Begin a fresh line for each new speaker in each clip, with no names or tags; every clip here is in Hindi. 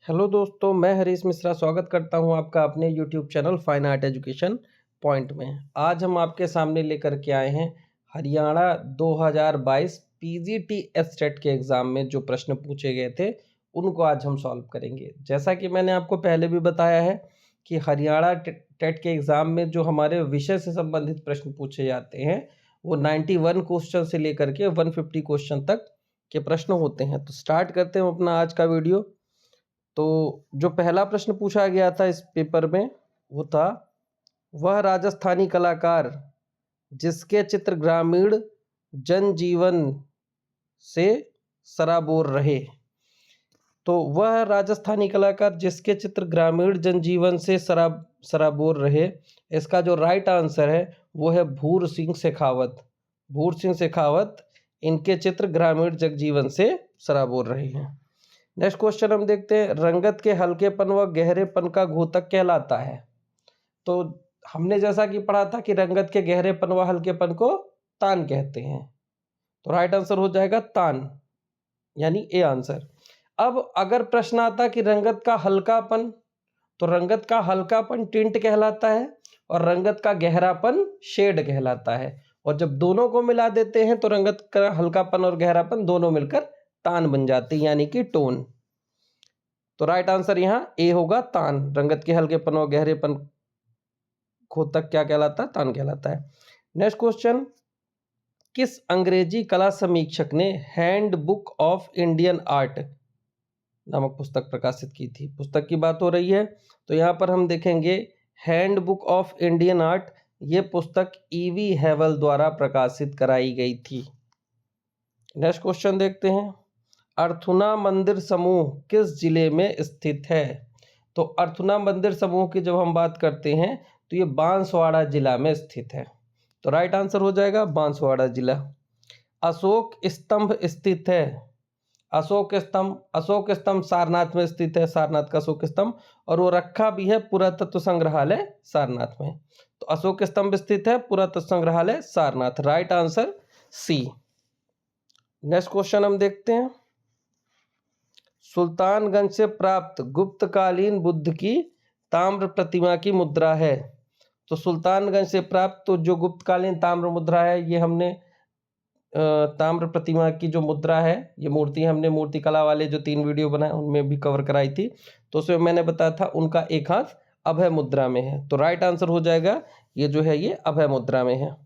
हेलो दोस्तों, मैं हरीश मिश्रा स्वागत करता हूं आपका अपने YouTube channel fine art education point में। आज हम आपके सामने लेकर के आए हैं हरियाणा 2022 पीजीटी एसटेट के एग्ज़ाम में जो प्रश्न पूछे गए थे उनको आज हम सॉल्व करेंगे। जैसा कि मैंने आपको पहले भी बताया है कि हरियाणा टेट के एग्ज़ाम में जो हमारे विषय से संबंधित प्रश्न पूछे जाते हैं वो 91 क्वेश्चन से लेकर के 150 क्वेश्चन तक के प्रश्न होते हैं। तो स्टार्ट करते हैं अपना आज का वीडियो। तो जो पहला प्रश्न पूछा गया था इस पेपर में वो था, वह राजस्थानी कलाकार जिसके चित्र ग्रामीण जनजीवन से सराबोर रहे। तो वह राजस्थानी कलाकार जिसके चित्र ग्रामीण जनजीवन से सराबोर रहे, इसका जो राइट आंसर है वो है भूर सिंह शेखावत। भूर सिंह शेखावत, इनके चित्र ग्रामीण जनजीवन से सराबोर रहे हैं। नेक्स्ट क्वेश्चन हम देखते हैं, रंगत के हल्केपन व गहरेपन का घोतक कहलाता है। तो हमने जैसा कि पढ़ा था कि रंगत के गहरेपन व हल्केपन को तान कहते हैं, तो राइट आंसर हो जाएगा तान, यानी ए आंसर। अब अगर प्रश्न आता कि रंगत का हल्कापन, तो रंगत का हल्कापन टिंट कहलाता है और रंगत का गहरापन शेड कहलाता है। और जब दोनों को मिला देते हैं तो रंगत का हल्कापन और गहरापन दोनों मिलकर तान बन जाते हैं, यानी कि टोन। तो राइट आंसर यहाँ ए होगा, तान। रंगत के हल्केपन और गहरेपन घोतक क्या कहलाता है? तान कहलाता है। नेक्स्ट क्वेश्चन, किस अंग्रेजी कला समीक्षक ने hand book of Indian art नामक पुस्तक प्रकाशित की थी? पुस्तक की बात हो रही है, तो यहाँ पर हम देखेंगे hand book of Indian art, ये पुस्तक ईवी हैवल द्वारा प्रकाशित कराई गई थी। नेक्स्ट क्वेश्चन देखते हैं, अर्थुना मंदिर समूह किस जिले में स्थित है? तो अर्थुना मंदिर समूह की जब हम बात करते हैं तो ये बांसवाड़ा जिला में स्थित है। तो राइट आंसर हो जाएगा बांसवाड़ा जिला। अशोक स्तंभ स्थित है, अशोक स्तंभ सारनाथ में स्थित है, सारनाथ का अशोक स्तंभ, और वो रखा भी है पुरातत्व संग्रहालय सारनाथ में। तो अशोक स्तंभ स्थित है पुरातत्व संग्रहालय Sarnath, right answer C. Next question हम देखते हैं, सुल्तानगंज से प्राप्त गुप्तकालीन बुद्ध की ताम्र प्रतिमा की मुद्रा है। तो सुल्तानगंज से प्राप्त तो जो गुप्तकालीन ताम्र मुद्रा है, ये हमने ताम्र प्रतिमा की जो मुद्रा है, ये मूर्ति हमने मूर्ति कला वाले जो 3 वीडियो बनाए उनमें भी कवर कराई थी। तो उसमें मैंने बताया था उनका एक हाथ अभय मुद्रा में है। तो राइट आंसर हो जाएगा ये जो है ये अभय मुद्रा में है।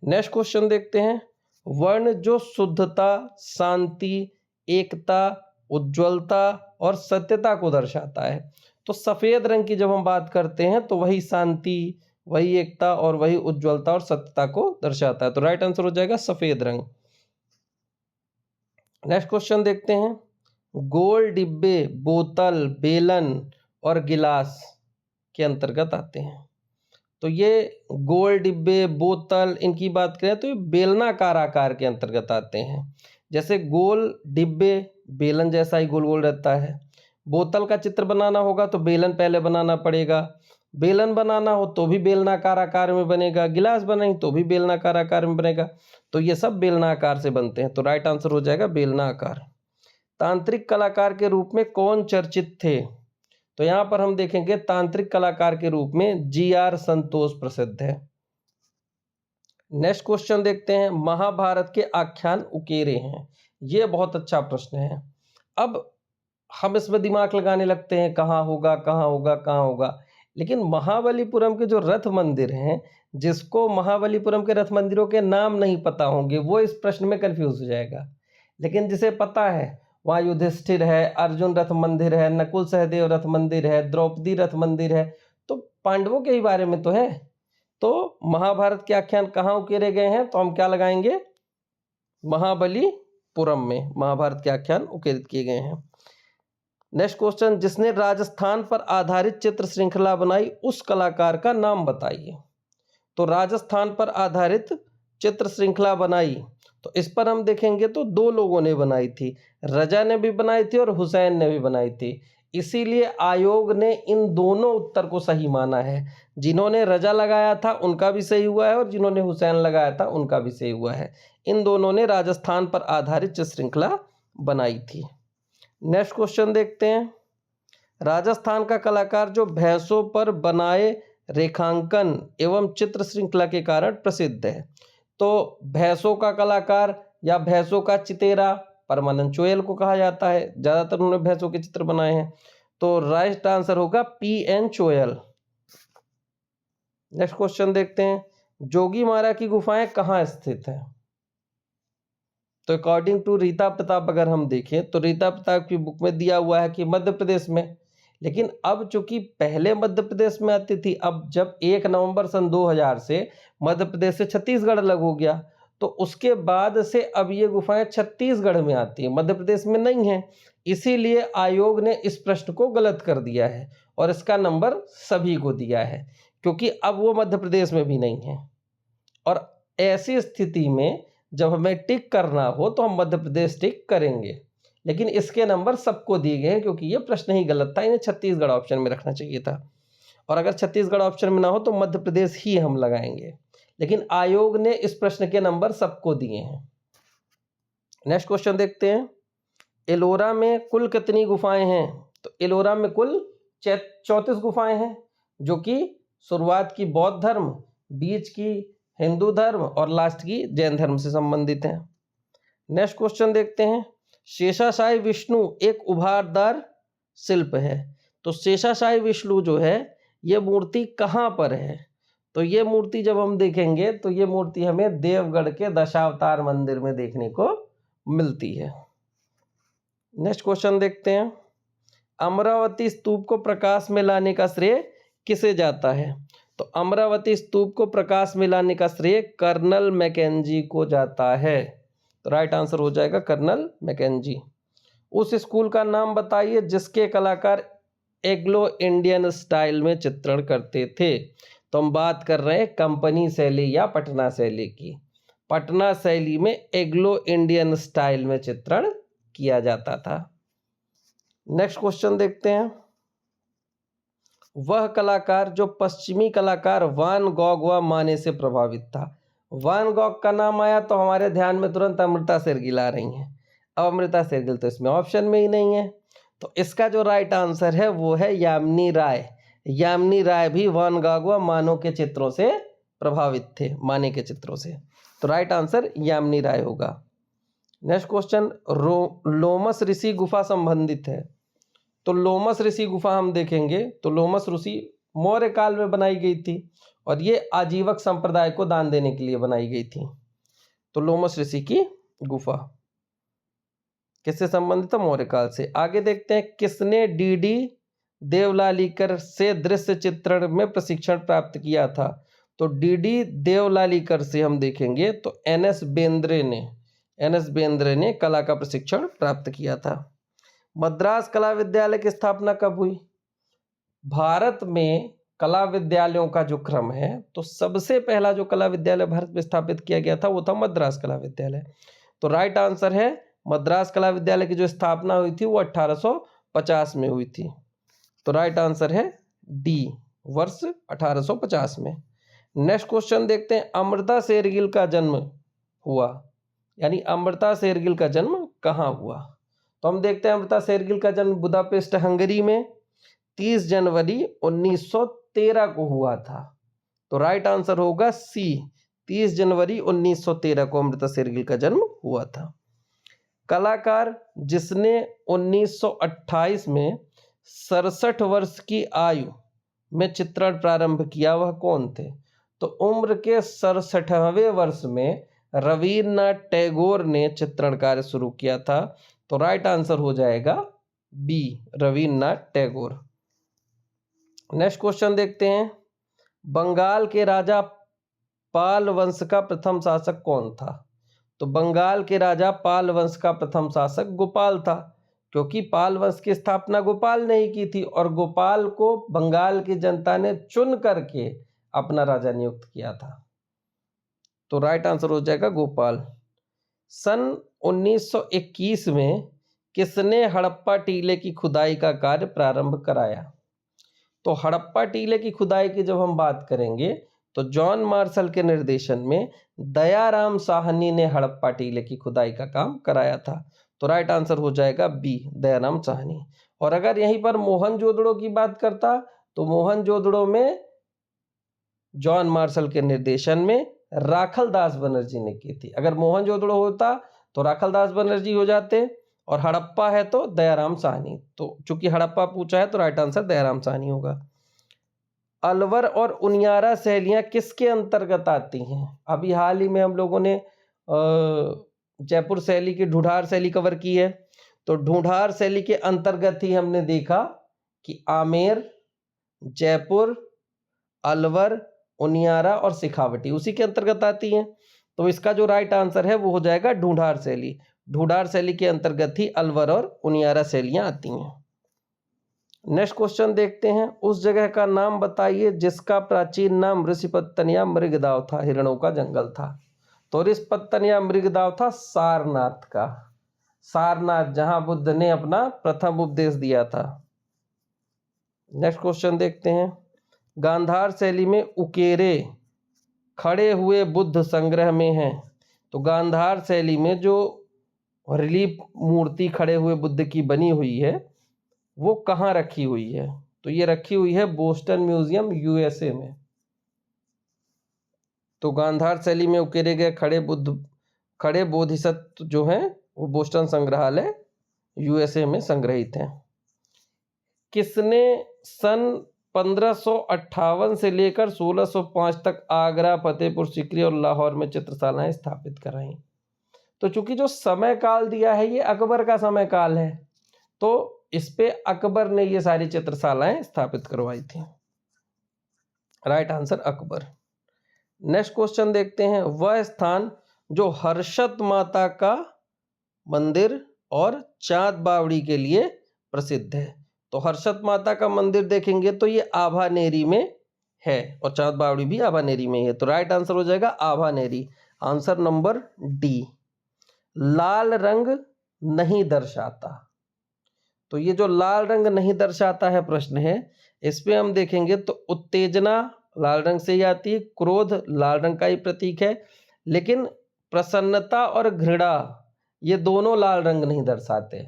नेक्स्ट क्वेश्चन देखते हैं, वर्ण जो शुद्धता, शांति, एकता, उज्ज्वलता और सत्यता को दर्शाता है। तो सफेद रंग की जब हम बात करते हैं तो वही शांति, वही एकता और वही उज्ज्वलता और सत्यता को दर्शाता है। तो राइट आंसर हो जाएगा सफेद रंग। नेक्स्ट क्वेश्चन देखते हैं, गोल डिब्बे, बोतल, बेलन और गिलास के अंतर्गत आते हैं। तो ये गोल डिब्बे, बोतल, इनकी बात करें तो ये बेलनाकार आकार के अंतर्गत आते हैं। जैसे गोल डिब्बे बेलन जैसा ही गोल गोल रहता है, बोतल का चित्र बनाना होगा तो बेलन पहले बनाना पड़ेगा, बेलन बनाना हो तो भी बेलनाकार आकार में बनेगा, गिलास बनाई तो भी बेलनाकार आकार में बनेगा। तो ये सब बेलनाकार से बनते हैं। तो राइट आंसर हो जाएगा बेलनाकार। तांत्रिक कलाकार के रूप में कौन चर्चित थे? तो यहां पर हम देखेंगे तांत्रिक कलाकार के रूप में GR संतोष प्रसिद्ध है। नेक्स्ट क्वेश्चन देखते हैं, महाभारत के आख्यान उकेरे हैं। ये बहुत अच्छा प्रश्न है। अब हम इसमें दिमाग लगाने लगते हैं कहाँ होगा कहाँ होगा कहाँ होगा, लेकिन महाबलीपुरम के जो रथ मंदिर हैं, जिसको महाबलीपुरम के रथ मंदिरों के नाम नहीं पता होंगे वो इस प्रश्न में कंफ्यूज हो जाएगा। लेकिन जिसे पता है, वहाँ युधिष्ठिर है, अर्जुन रथ मंदिर है, नकुल सहदेव रथ मंदिर है, द्रौपदी रथ मंदिर है, तो पांडवों के ही बारे में तो है। तो महाभारत के आख्यान कहाँ उकेरे गए हैं? तो हम क्या लगाएंगे? महाबलीपुरम में महाभारत के आख्यान उकेरित किए गए हैं। नेक्स्ट क्वेश्चन, जिसने राजस्थान पर आधारित चित्र श्रृंखला बनाई उस कलाकार का नाम बताइए। तो राजस्थान पर आधारित चित्र श्रृंखला बनाई, तो इस पर हम देखेंगे तो 2 लोगों ने बनाई थी, रजा ने भी बनाई थी और हुसैन ने भी बनाई थी। इसीलिए आयोग ने इन दोनों उत्तर को सही माना है। जिन्होंने रजा लगाया था उनका भी सही हुआ है और जिन्होंने हुसैन लगाया था उनका भी सही हुआ है। इन दोनों ने राजस्थान पर आधारित चित्र श्रृंखला बनाई थी। नेक्स्ट क्वेश्चन देखते हैं, राजस्थान का कलाकार जो भैंसों पर बनाए रेखांकन एवं चित्र श्रृंखला के कारण प्रसिद्ध है। तो भैंसों का कलाकार या भैंसों का चितेरा परमानंद चोयल को कहा जाता है। ज्यादातर उन्होंने भैंसों के चित्र बनाए हैं। तो राइट आंसर होगा पी.एन. चोयल। नेक्स्ट क्वेश्चन देखते हैं, जोगीमारा की गुफाएं कहाँ स्थित है? तो अकॉर्डिंग टू रीता प्रताप अगर हम देखें तो रीता प्रताप की बुक में दिया हुआ है कि मध्य प्रदेश में, लेकिन अब चूंकि पहले मध्य प्रदेश में आती थी, अब जब 1 नवंबर सन 2000 से मध्य प्रदेश से छत्तीसगढ़ अलग हो गया, तो उसके बाद से अब ये गुफाएं छत्तीसगढ़ में आती है, मध्य प्रदेश में नहीं है। इसीलिए आयोग ने इस प्रश्न को गलत कर दिया है और इसका नंबर सभी को दिया है, क्योंकि अब वो मध्य प्रदेश में भी नहीं है। और ऐसी स्थिति में जब हमें टिक करना हो तो हम मध्य प्रदेश टिक करेंगे, लेकिन इसके नंबर सबको दिए गए हैं क्योंकि ये प्रश्न ही गलत था, इन्हें छत्तीसगढ़ ऑप्शन में रखना चाहिए था। और अगर छत्तीसगढ़ ऑप्शन में ना हो तो मध्य प्रदेश ही हम लगाएंगे, लेकिन आयोग ने इस प्रश्न के नंबर सबको दिए हैं। नेक्स्ट क्वेश्चन देखते हैं, एलोरा में कुल कितनी गुफाएं हैं? तो एलोरा में कुल 34 गुफाएं हैं, जो कि शुरुआत की बौद्ध धर्म, बीच की हिंदू धर्म और लास्ट की जैन धर्म से संबंधित है। नेक्स्ट क्वेश्चन देखते हैं, शेषाशायी विष्णु एक उभारदार शिल्प है, तो शेषाशायी विष्णु जो है ये मूर्ति कहाँ पर है? तो ये मूर्ति जब हम देखेंगे तो ये मूर्ति हमें देवगढ़ के दशावतार मंदिर में देखने को मिलती है। नेक्स्ट क्वेश्चन देखते हैं, अमरावती स्तूप को प्रकाश में लाने का श्रेय किसे जाता है? तो अमरावती स्तूप को प्रकाश में लाने का श्रेय कर्नल मैकेंजी को जाता है। तो राइट आंसर हो जाएगा कर्नल मैकेंजी। उस स्कूल का नाम बताइए जिसके कलाकार एग्लो इंडियन स्टाइल में चित्रण करते थे। तो हम बात कर रहे हैं कंपनी शैली या पटना शैली की। पटना शैली में एग्लो इंडियन स्टाइल में चित्रण किया जाता था। नेक्स्ट क्वेश्चन देखते हैं, वह कलाकार जो पश्चिमी कलाकार वान गॉग व माने से प्रभावित था। वान गॉग का नाम आया तो हमारे ध्यान में तुरंत अमृता शेरगिल आ रही हैं। अब अमृता शेरगिल तो इसमें ऑप्शन में ही नहीं है, तो इसका जो राइट आंसर है वो है यामिनी राय। यामिनी राय भी वान गॉग व मानो के चित्रों से प्रभावित थे, माने के चित्रों से। तो राइट आंसर यामिनी राय होगा। नेक्स्ट क्वेश्चन, लोमस ऋषि गुफा संबंधित है। तो लोमस ऋषि गुफा हम देखेंगे तो लोमस ऋषि मौर्य काल में बनाई गई थी और ये आजीवक संप्रदाय को दान देने के लिए बनाई गई थी। तो लोमस ऋषि की गुफा किससे संबंधित है? मौर्य काल से। आगे देखते हैं, किसने डी.डी. देवलालीकर से दृश्य चित्रण में प्रशिक्षण प्राप्त किया था? तो डी.डी. देवलालीकर से हम देखेंगे तो एन.एस. बेंद्रे ने कला का प्रशिक्षण प्राप्त किया था। मद्रास कला विद्यालय की स्थापना कब हुई? भारत में कला विद्यालयों का जो क्रम है तो सबसे पहला जो कला विद्यालय भारत में स्थापित किया गया था वो था मद्रास कला विद्यालय। तो राइट आंसर है मद्रास कला विद्यालय की जो स्थापना हुई थी वो 1850 में हुई थी। तो राइट आंसर है डी, वर्ष 1850 में। नेक्स्ट क्वेश्चन देखते हैं, अमृता शेरगिल का जन्म हुआ, यानी अमृता शेरगिल का जन्म कहाँ हुआ? तो हम देखते हैं अमृता शेरगिल का जन्म बुदापेस्ट हंगरी में 30 जनवरी 1913 को हुआ था। तो राइट आंसर होगा सी, 30 जनवरी 1913 को अमृता शेरगिल का जन्म हुआ था। कलाकार जिसने 1928 में 67 वर्ष की आयु में चित्रण प्रारंभ किया वह कौन थे? तो उम्र के 67वें वर्ष में रवीन्द्रनाथ टैगोर ने चित्रण कार्य शुरू किया था। तो राइट आंसर हो जाएगा B, Rabindranath Tagore. Next question देखते हैं, बंगाल के राजा पाल वंश का प्रथम शासक कौन था? तो बंगाल के राजा पाल वंश का प्रथम शासक गोपाल था, क्योंकि पाल वंश की स्थापना गोपाल ने ही की थी और गोपाल को बंगाल की जनता ने चुन करके अपना राजा नियुक्त किया था। तो राइट आंसर हो जाएगा गोपाल। सन 1921 में किसने हड़प्पा टीले की खुदाई का कार्य प्रारंभ कराया? तो हड़प्पा टीले की खुदाई की जब हम बात करेंगे तो जॉन मार्शल के निर्देशन में दयाराम साहनी ने हड़प्पा टीले की खुदाई का काम कराया था। तो राइट आंसर हो जाएगा बी, दयाराम साहनी। और अगर यहीं पर मोहनजोदड़ो की बात करता तो मोहनजोदड़ो में जॉन मार्शल के निर्देशन में राखल दास बनर्जी ने की थी। अगर मोहनजोदड़ो होता तो राखल दास बनर्जी हो जाते, और हड़प्पा है तो दयाराम साहनी। तो चूंकि हड़प्पा पूछा है तो राइट आंसर दयाराम साहनी होगा। अलवर और उनियारा शैलियां किसके अंतर्गत आती हैं? अभी हाल ही में हम लोगों ने जयपुर शैली की ढूंढार शैली कवर की है, तो ढूंढार शैली के अंतर्गत ही हमने देखा कि आमेर, जयपुर, अलवर, उनियारा और सिखावटी उसी के अंतर्गत आती हैं। तो इसका जो राइट आंसर है वो हो जाएगा ढूंढार शैली। ढूंढार शैली के अंतर्गत ही अलवर और उनियारा शैलियां आती हैं। नेक्स्ट क्वेश्चन देखते हैं। उस जगह का नाम बताइए जिसका प्राचीन नाम ऋषिपत्तन या मृगदाव था, हिरणों का जंगल था। तो ऋषिपत्तन या मृगदाव था सारनाथ का। सारनाथ, जहां बुद्ध ने अपना प्रथम उपदेश दिया था। नेक्स्ट क्वेश्चन देखते हैं। गांधार शैली में उकेरे खड़े हुए बुद्ध संग्रह में हैं। तो गांधार शैली में जो रिलीफ मूर्ति खड़े हुए बुद्ध की बनी हुई है वो कहाँ रखी हुई है? तो ये रखी हुई है बोस्टन म्यूजियम, यूएसए में। तो गांधार शैली में उकेरे गए खड़े बोधिसत्व जो हैं वो बोस्टन संग्रहालय यूएसए में संग्रहित हैं। किसने सन 1558 से लेकर 1605 तक आगरा, फतेहपुर सीकरी और लाहौर में चित्रशालाएं स्थापित कराई? तो चूंकि जो समय काल दिया है ये अकबर का समय काल है, तो इस पे अकबर ने ये सारी चित्रशालाएं स्थापित करवाई थी। Right answer Akbar. Next question देखते हैं। वह स्थान जो हर्षद माता का मंदिर और चांद बावड़ी के लिए प्रसिद्ध है। तो हर्षद माता का मंदिर देखेंगे तो ये आभानेरी में है, और चांद बावड़ी भी आभानेरी में है। तो राइट आंसर हो जाएगा आभानेरी, आंसर नंबर डी। लाल रंग नहीं दर्शाता। तो ये जो लाल रंग नहीं दर्शाता है प्रश्न है, इसमें हम देखेंगे तो उत्तेजना लाल रंग से ही आती है, क्रोध लाल रंग का ही प्रतीक है, लेकिन प्रसन्नता और घृणा ये दोनों लाल रंग नहीं दर्शाते।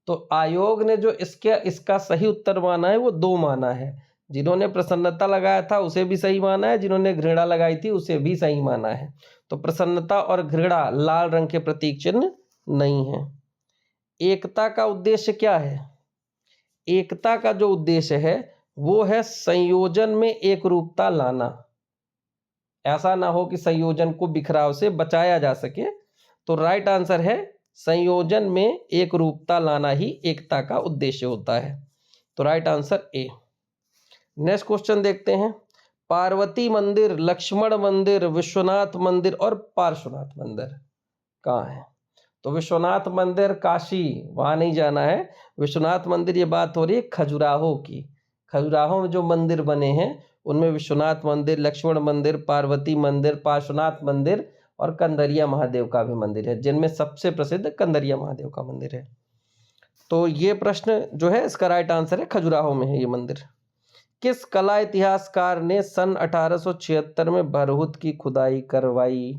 तो आयोग ने जो इसका सही उत्तर माना है वो दो माना है। जिन्होंने प्रसन्नता लगाया था उसे भी सही माना है, जिन्होंने घृणा लगाई थी उसे भी सही माना है। तो प्रसन्नता और घृणा लाल रंग के प्रतीक चिन्ह नहीं है। एकता का उद्देश्य क्या है? एकता का जो उद्देश्य है वो है संयोजन में एक रूपता लाना। ऐसा ना हो कि संयोजन को बिखराव से बचाया जा सके। तो राइट आंसर है संयोजन में एक रूपता लाना ही एकता का उद्देश्य होता है। तो right answer A. Next question देखते हैं। पार्वती मंदिर, लक्ष्मण मंदिर, विश्वनाथ मंदिर और पार्श्वनाथ मंदिर कहाँ है? तो विश्वनाथ मंदिर काशी, वहां नहीं जाना है। विश्वनाथ मंदिर ये बात हो रही है खजुराहो की। खजुराहो में जो मंदिर बने हैं उनमें विश्वनाथ मंदिर, लक्ष्मण मंदिर, पार्वती मंदिर, पार्श्वनाथ मंदिर और कंदरिया महादेव का भी मंदिर है, जिनमें सबसे प्रसिद्ध कंदरिया महादेव का मंदिर है। तो ये प्रश्न जो है इसका राइट आंसर है खजुराहो में है ये मंदिर। किस कला इतिहासकार ने सन 1876 में भरहुत की खुदाई करवाई?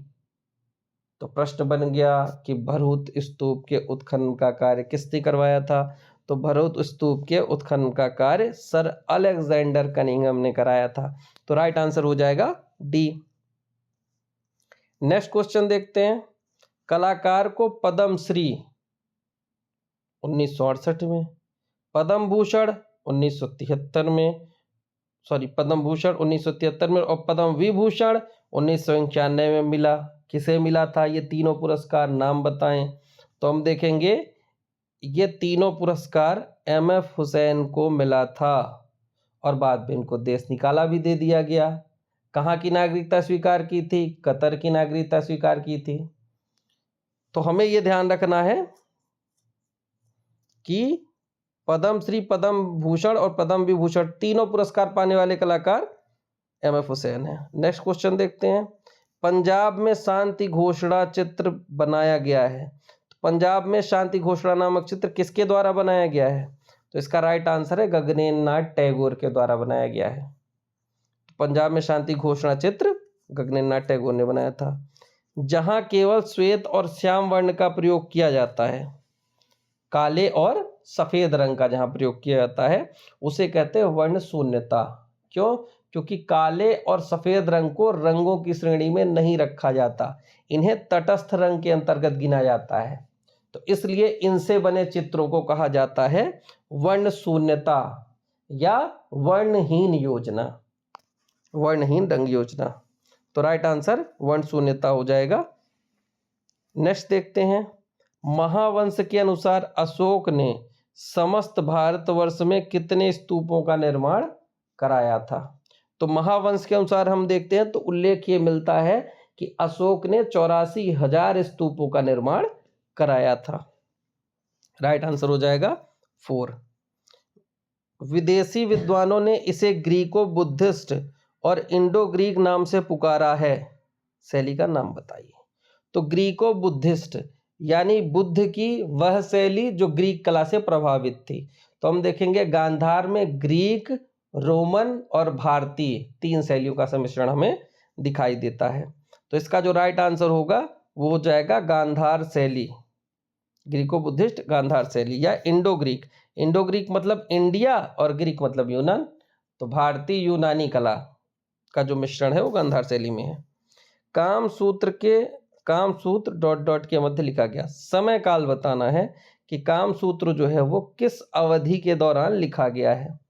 तो प्रश्न बन गया कि भरहुत स्तूप के उत्खनन का कार्य किसने करवाया था? तो भरहुत स्तूप के उत्खनन का कार्य सर अलेक्जेंडर कनिंघम ने कराया था। तो राइट आंसर हो जाएगा डी। नेक्स्ट क्वेश्चन देखते हैं। कलाकार को पद्मश्री 1968 में, पद्म भूषण 1973 में, पद्म भूषण 1973 में और पद्म विभूषण 1991 में मिला। किसे मिला था ये तीनों पुरस्कार? नाम बताएं। तो हम देखेंगे ये तीनों पुरस्कार MF हुसैन को मिला था और बाद में इनको देश निकाला भी दे दिया गया। कहाँ की नागरिकता स्वीकार की थी? कतर की नागरिकता स्वीकार की थी। तो हमें ये ध्यान रखना है कि पद्मश्री, पद्म भूषण और पद्म विभूषण तीनों पुरस्कार पाने वाले कलाकार MF हुसैन है। नेक्स्ट क्वेश्चन देखते हैं। पंजाब में शांति घोषणा चित्र बनाया गया है। तो पंजाब में शांति घोषणा नामक चित्र किसके द्वारा बनाया गया है? तो इसका राइट आंसर है गगनेन्द्र नाथ टैगोर के द्वारा बनाया गया है। तो पंजाब में शांति घोषणा चित्र गगनेन्द्र नाथ टैगोर ने बनाया था। जहां केवल श्वेत और श्याम वर्ण का प्रयोग किया जाता है काले और सफेद रंग का जहां प्रयोग किया जाता है उसे कहते हैं वर्ण शून्यता। क्यों? क्योंकि काले और सफेद रंग को रंगों की श्रेणी में नहीं रखा जाता, इन्हें तटस्थ रंग के अंतर्गत गिना जाता है। तो इसलिए इनसे बने चित्रों को कहा जाता है वर्ण शून्यता या वर्णहीन योजना, वर्णहीन रंग योजना। तो राइट आंसर वर्ण शून्यता हो जाएगा। नेक्स्ट देखते हैं, महावंश के अनुसार अशोक ने समस्त भारतवर्ष में कितने स्तूपों का निर्माण कराया था? तो महावंश के अनुसार हम देखते हैं तो उल्लेख ये मिलता है कि अशोक ने 84,000 स्तूपों का निर्माण कराया था। राइट आंसर हो जाएगा 4। विदेशी विद्वानों ने इसे ग्रीको बुद्धिस्ट और इंडो ग्रीक नाम से पुकारा है, शैली का नाम बताइए। तो ग्रीको बुद्धिस्ट यानी बुद्ध की वह शैली जो ग्रीक कला से प्रभावित थी। तो हम देखेंगे गांधार में ग्रीक, रोमन और भारतीय 3 शैलियों का सम्मिश्रण हमें दिखाई देता है। तो इसका जो राइट आंसर होगा वो हो जाएगा गांधार शैली, ग्रीको बुद्धिस्ट गांधार शैली या इंडो ग्रीक। इंडो ग्रीक मतलब इंडिया और ग्रीक मतलब यूनान, तो भारतीय यूनानी कला का जो मिश्रण है वो गांधार शैली में है। कामसूत्र डॉट डॉट के मध्य लिखा गया समय काल बताना है कि कामसूत्र जो है वो किस अवधि के दौरान लिखा गया है।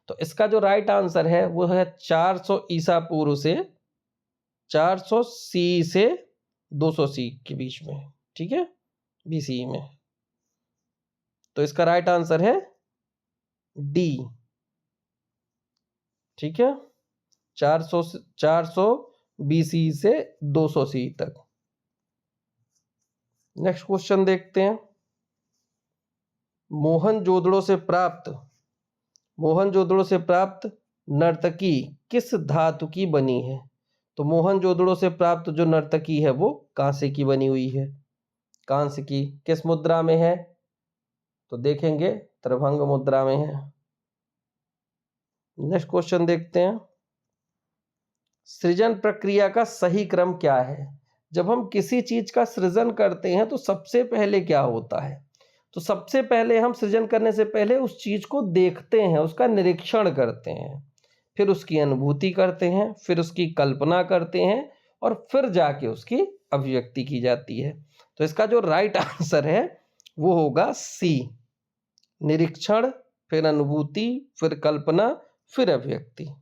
तो इसका जो राइट आंसर है वो है 400 ईसा पूर्व से 400 सी से 200 सी के बीच में, ठीक है, बीसी में। तो इसका राइट आंसर है डी, ठीक है, 400 बीसी से 200 सी तक। नेक्स्ट क्वेश्चन देखते हैं, मोहनजोदड़ो से प्राप्त नर्तकी किस धातु की बनी है? तो मोहनजोदड़ो से प्राप्त जो नर्तकी है वो कांसे की बनी हुई है। कांसे की किस मुद्रा में है? तो देखेंगे त्रिभंग मुद्रा में है। नेक्स्ट क्वेश्चन देखते हैं, सृजन प्रक्रिया का सही क्रम क्या है? जब हम किसी चीज का सृजन करते हैं तो सबसे पहले क्या होता है? तो सबसे पहले हम सृजन करने से पहले उस चीज को देखते हैं, उसका निरीक्षण करते हैं, फिर उसकी अनुभूति करते हैं, फिर उसकी कल्पना करते हैं और फिर जाके उसकी अभिव्यक्ति की जाती है। तो इसका जो राइट आंसर है वो होगा सी, निरीक्षण, फिर अनुभूति, फिर कल्पना, फिर अभिव्यक्ति।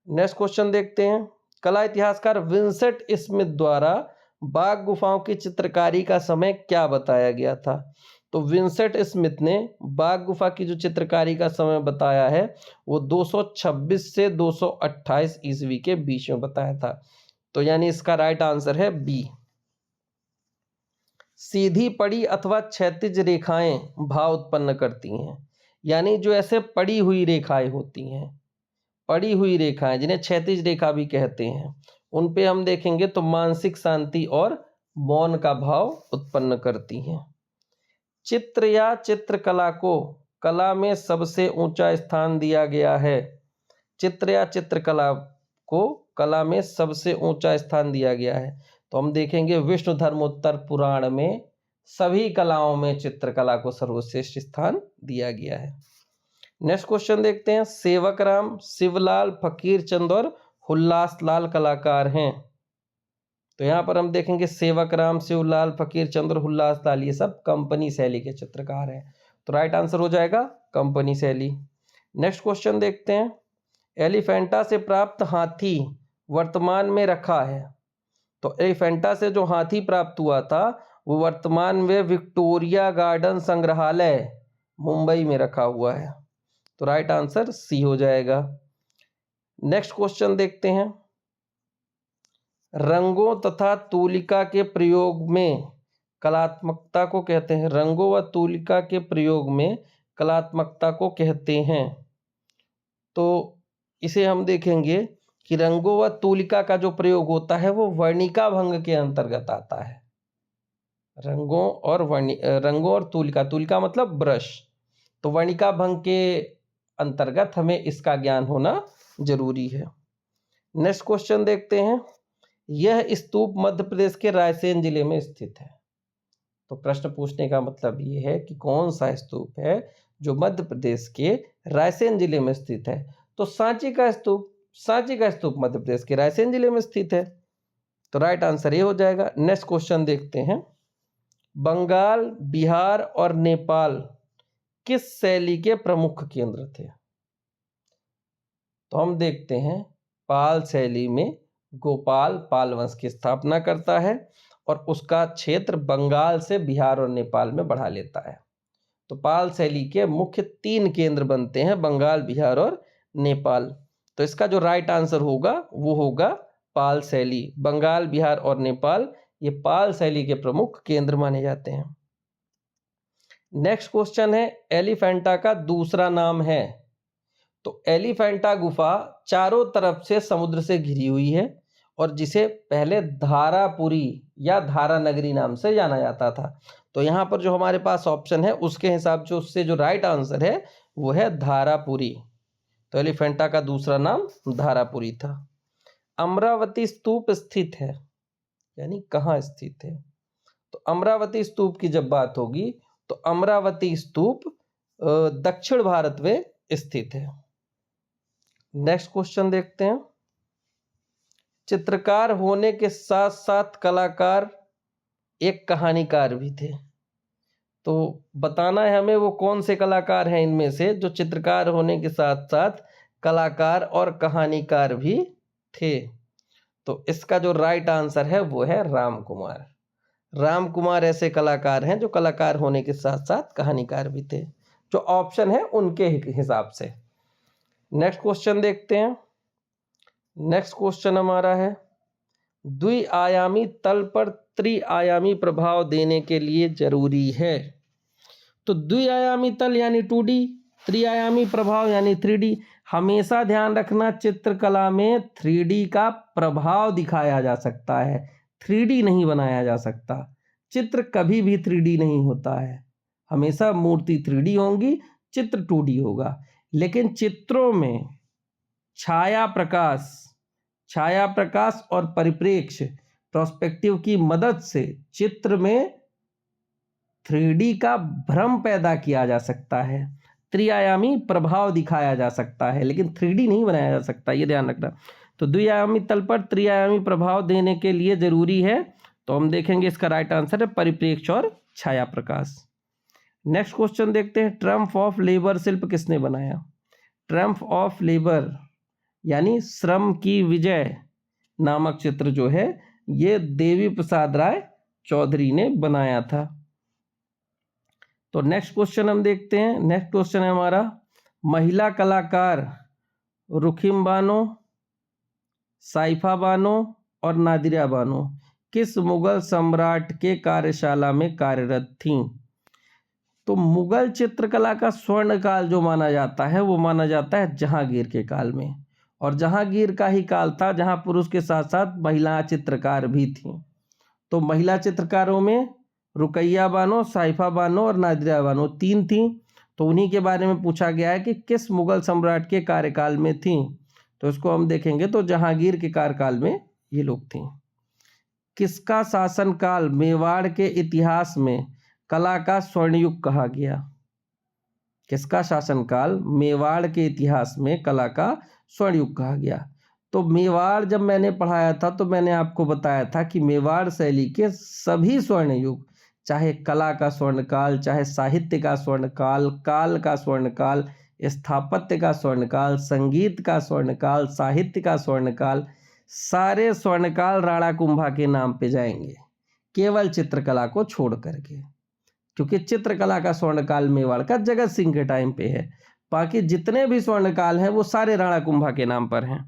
नेक्स्ट क्वेश्चन देखते हैं, कला इतिहासकार विंसेंट स्मिथ द्वारा बाघ गुफाओं की चित्रकारी का समय क्या बताया गया था? तो विंसेंट स्मिथ ने बाघ गुफा की जो चित्रकारी का समय बताया है वो 226 से 228 ईस्वी के बीच में बताया था। तो यानी इसका राइट आंसर है बी। सीधी पड़ी अथवा क्षैतिज रेखाएं भाव उत्पन्न करती हैं, यानी जो ऐसे पड़ी हुई रेखाएं होती हैं, पड़ी हुई रेखाएं जिन्हें क्षैतिज रेखा भी कहते हैं, उन पे हम देखेंगे तो मानसिक शांति और मौन का भाव उत्पन्न करती हैं। चित्र या चित्रकला को कला में सबसे ऊंचा स्थान दिया गया है। चित्र या चित्रकला को कला में सबसे ऊंचा स्थान दिया गया है। तो हम देखेंगे विष्णु धर्मोत्तर पुराण में सभी कलाओं में चित्रकला को सर्वश्रेष्ठ स्थान दिया गया है। नेक्स्ट क्वेश्चन देखते हैं, सेवकराम, शिवलाल, फकीर चंद और हुल्लासलाल कलाकार हैं। तो यहाँ पर हम देखेंगे सेवकराम, शिवलाल, फकीर चंद और हुल्लासलाल ये सब कंपनी शैली के चित्रकार हैं। तो राइट आंसर हो जाएगा कंपनी शैली। नेक्स्ट क्वेश्चन देखते हैं, एलिफेंटा से प्राप्त हाथी वर्तमान में रखा है। तो एलिफेंटा से जो हाथी प्राप्त हुआ था वो वर्तमान में विक्टोरिया गार्डन संग्रहालय मुंबई में रखा हुआ है। तो राइट आंसर सी हो जाएगा। नेक्स्ट क्वेश्चन देखते हैं, रंगों तथा तूलिका के प्रयोग में कलात्मकता को कहते हैं। रंगों व तूलिका के प्रयोग में कलात्मकता को कहते हैं। तो इसे हम देखेंगे कि रंगों व तूलिका का जो प्रयोग होता है वो वर्णिका भंग के अंतर्गत आता है। रंगों और तूलिका मतलब ब्रश, तो वर्णिका भंग के अंतर्गत हमें इसका ज्ञान होना जरूरी है। नेक्स्ट क्वेश्चन देखते हैं, यह स्तूप मध्य प्रदेश के रायसेन जिले में स्थित है। तो प्रश्न पूछने का मतलब ये है कि कौन सा स्तूप है जो मध्य प्रदेश के रायसेन जिले में स्थित है। तो सांची का स्तूप मध्य प्रदेश के रायसेन जिले में स्थित है। तो राइट आंसर ये हो जाएगा। नेक्स्ट क्वेश्चन देखते हैं। बंगाल, बिहार और नेपाल किस शैली के प्रमुख केंद्र थे? तो हम देखते हैं, पाल शैली में गोपाल पाल वंश की स्थापना करता है और उसका क्षेत्र बंगाल से बिहार और नेपाल में बढ़ा लेता है। तो पाल शैली के मुख्य 3 केंद्र बनते हैं, बंगाल, बिहार और नेपाल। तो इसका जो राइट आंसर होगा वो होगा पाल शैली। बंगाल, बिहार और नेपाल ये पाल शैली के प्रमुख केंद्र माने जाते हैं। नेक्स्ट क्वेश्चन है, एलिफेंटा का दूसरा नाम है। तो एलिफेंटा गुफा चारों तरफ से समुद्र से घिरी हुई है और जिसे पहले धारापुरी या धारा नगरी नाम से जाना जाता था। तो यहाँ पर जो हमारे पास ऑप्शन है उसके हिसाब से उससे जो राइट आंसर है वो है धारापुरी। तो एलिफेंटा का दूसरा नाम धारापुरी था। अमरावती स्तूप स्थित है, यानी कहाँ स्थित है? तो अमरावती स्तूप की जब बात होगी तो अमरावती स्तूप दक्षिण भारत में स्थित है। नेक्स्ट क्वेश्चन देखते हैं। चित्रकार होने के साथ साथ कलाकार एक कहानीकार भी थे। तो बताना है हमें वो कौन से कलाकार हैं इनमें से जो चित्रकार होने के साथ साथ कलाकार और कहानीकार भी थे। तो इसका जो राइट आंसर है वो है राम कुमार। राम कुमार ऐसे कलाकार हैं जो कलाकार होने के साथ साथ कहानीकार भी थे, जो ऑप्शन है उनके हिसाब से। नेक्स्ट क्वेश्चन देखते हैं। नेक्स्ट क्वेश्चन हमारा है, द्विआयामी तल पर त्रिआयामी प्रभाव देने के लिए जरूरी है। तो द्विआयामी तल यानी 2D, त्रिआयामी प्रभाव यानी 3D। हमेशा ध्यान रखना, चित्रकला में 3D का प्रभाव दिखाया जा सकता है, 3D नहीं बनाया जा सकता। चित्र कभी भी 3D नहीं होता है, हमेशा मूर्ति 3D होंगी, चित्र 2D होगा। लेकिन चित्रों में छाया प्रकाश और परिप्रेक्ष्य प्रोस्पेक्टिव की मदद से चित्र में 3D का भ्रम पैदा किया जा सकता है, त्रिआयामी प्रभाव दिखाया जा सकता है, लेकिन 3D नहीं बनाया जा सकता, ये ध्यान रखना। तो द्विआयामी तल पर त्रिआयामी प्रभाव देने के लिए जरूरी है। तो हम देखेंगे इसका राइट आंसर है परिप्रेक्ष्य और छाया प्रकाश। नेक्स्ट क्वेश्चन देखते हैं, ट्रम्फ ऑफ लेबर शिल्प किसने बनाया? ट्रम्फ ऑफ लेबर यानी श्रम की विजय नामक चित्र जो है ये देवी प्रसाद राय चौधरी ने बनाया था। तो नेक्स्ट क्वेश्चन हम देखते हैं। नेक्स्ट क्वेश्चन है हमारा, महिला कलाकार रुखिम बानो, साइफा बानो और नादिरा बानो किस मुगल सम्राट के कार्यशाला में कार्यरत थीं? तो मुगल चित्रकला का स्वर्ण काल जो माना जाता है वो माना जाता है जहांगीर के काल में, और जहांगीर का ही काल था जहां पुरुष के साथ साथ महिला चित्रकार भी थीं। तो महिला चित्रकारों में रुकैया बानो, साइफा बानो और नादिरा बानो 3 थीं। तो उन्हीं के बारे में पूछा गया है कि किस मुगल सम्राट के कार्यकाल में थीं। तो इसको हम देखेंगे तो जहांगीर के कार्यकाल में ये लोग थीं। किसका शासनकाल मेवाड़ के इतिहास में कला का स्वर्णयुग कहा गया? किसका शासनकाल मेवाड़ के इतिहास में कला का स्वर्णयुग कहा गया? तो मेवाड़ जब मैंने पढ़ाया था तो मैंने आपको बताया था कि मेवाड़ शैली के सभी स्वर्णयुग, चाहे कला का स्वर्णकाल, चाहे साहित्य का स्वर्णकाल, काल का स्वर्णकाल, स्थापत्य का स्वर्णकाल, संगीत का स्वर्णकाल, साहित्य का स्वर्णकाल, सारे स्वर्णकाल राणा कुंभा के नाम पे जाएंगे, केवल चित्रकला को छोड़ करके, क्योंकि चित्रकला का स्वर्णकाल मेवाड़ का जगत सिंह के टाइम पे है। बाकी जितने भी स्वर्णकाल हैं वो सारे राणा कुंभा के नाम पर हैं।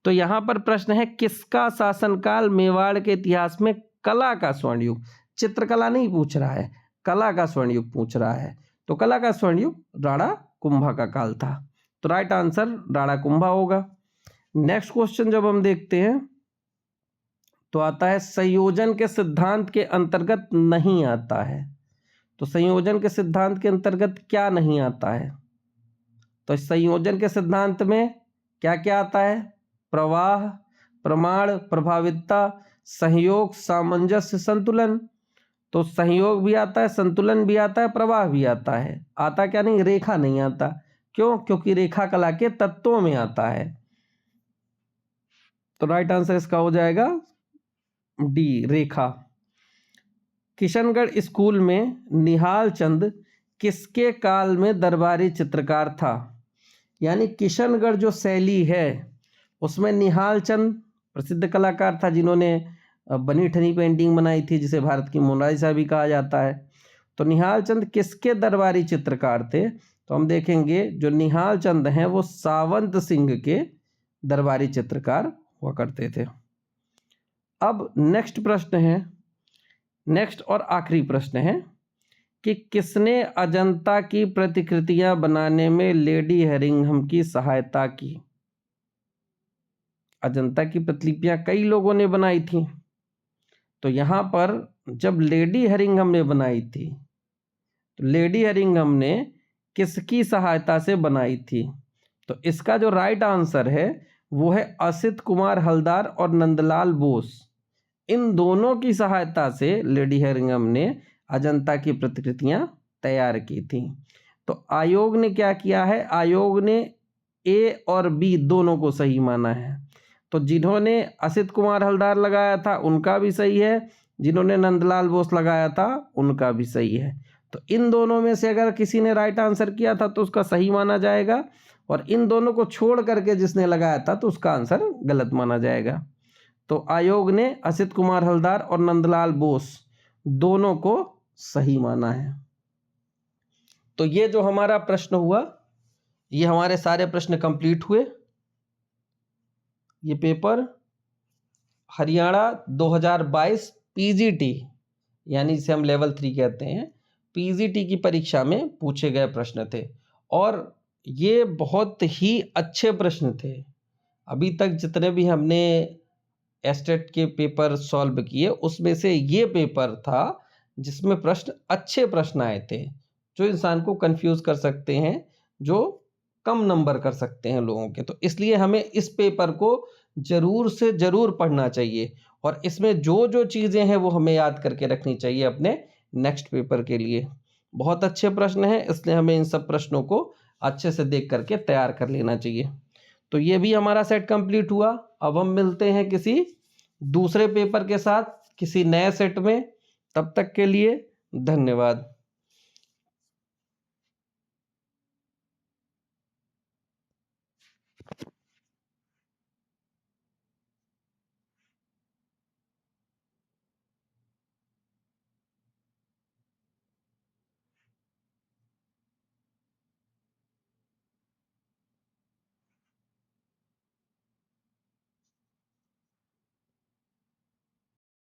तो यहाँ पर प्रश्न है, किसका शासनकाल मेवाड़ के इतिहास में कला का स्वर्णयुग, चित्रकला नहीं पूछ रहा है, कला का स्वर्णयुग पूछ रहा है। तो कला का स्वर्णयुग राणा कुंभा का काल था। तो राइट आंसर राणा कुंभा होगा। नेक्स्ट क्वेश्चन जब हम देखते हैं तो आता है, संयोजन के सिद्धांत के अंतर्गत नहीं आता है। तो संयोजन के सिद्धांत के अंतर्गत क्या नहीं आता है? तो संयोजन के सिद्धांत में क्या क्या आता है? प्रवाह, प्रमाण, प्रभावितता, सहयोग, सामंजस्य, संतुलन। तो संयोग भी आता है, संतुलन भी आता है, प्रवाह भी आता है। आता क्या नहीं, रेखा नहीं आता। क्यों? क्योंकि रेखा कला के तत्वों में आता है। तो राइट आंसर इसका हो जाएगा डी, रेखा। किशनगढ़ स्कूल में निहाल चंद किसके काल में दरबारी चित्रकार था? यानी किशनगढ़ जो शैली है उसमें निहाल चंद प्रसिद्ध कलाकार था, जिन्होंने बनी ठनी पेंटिंग बनाई थी, जिसे भारत की मोनालिसा भी कहा जाता है। तो निहाल चंद किसके दरबारी चित्रकार थे? तो हम देखेंगे जो निहाल चंद हैं वो सावंत सिंह के दरबारी चित्रकार हुआ करते थे। अब नेक्स्ट प्रश्न है, नेक्स्ट और आखिरी प्रश्न है कि किसने अजंता की प्रतिकृतियां बनाने में लेडी हेरिंघम की सहायता की? अजंता की प्रतिलिपियां कई लोगों ने बनाई थी, तो यहां पर जब लेडी हेरिंघम ने बनाई थी तो लेडी हेरिंघम ने किसकी सहायता से बनाई थी? तो इसका जो राइट आंसर है वो है असित कुमार हलदार और नंदलाल बोस। इन दोनों की सहायता से लेडी हेरिंघम ने अजंता की प्रतिकृतियां तैयार की थी। तो आयोग ने क्या किया है? आयोग ने ए और बी दोनों को सही माना है। तो जिन्होंने असित कुमार हलदार लगाया था उनका भी सही है, जिन्होंने नंदलाल बोस लगाया था उनका भी सही है। तो इन दोनों में से अगर किसी ने राइट आंसर किया था तो उसका सही माना जाएगा, और इन दोनों को छोड़ करके जिसने लगाया था तो उसका आंसर गलत माना जाएगा। तो आयोग ने असित कुमार हलदार और नंदलाल बोस दोनों को सही माना है। तो ये जो हमारा प्रश्न हुआ, ये हमारे सारे प्रश्न कंप्लीट हुए। ये पेपर हरियाणा 2022 पीजीटी, यानी इसे हम लेवल 3 कहते हैं, पीजीटी की परीक्षा में पूछे गए प्रश्न थे, और ये बहुत ही अच्छे प्रश्न थे। अभी तक जितने भी हमने एस्टेट के पेपर सॉल्व किए उसमें से ये पेपर था जिसमें प्रश्न अच्छे प्रश्न आए थे, जो इंसान को कंफ्यूज कर सकते हैं, जो कम नंबर कर सकते हैं लोगों के। तो इसलिए हमें इस पेपर को जरूर से जरूर पढ़ना चाहिए, और इसमें जो जो चीज़ें हैं वो हमें याद करके रखनी चाहिए अपने नेक्स्ट पेपर के लिए। बहुत अच्छे प्रश्न हैं, इसलिए हमें इन सब प्रश्नों को अच्छे से देख करके तैयार कर लेना चाहिए। तो ये भी हमारा सेट कंप्लीट हुआ। अब हम मिलते हैं किसी दूसरे पेपर के साथ किसी नए सेट में। तब तक के लिए धन्यवाद।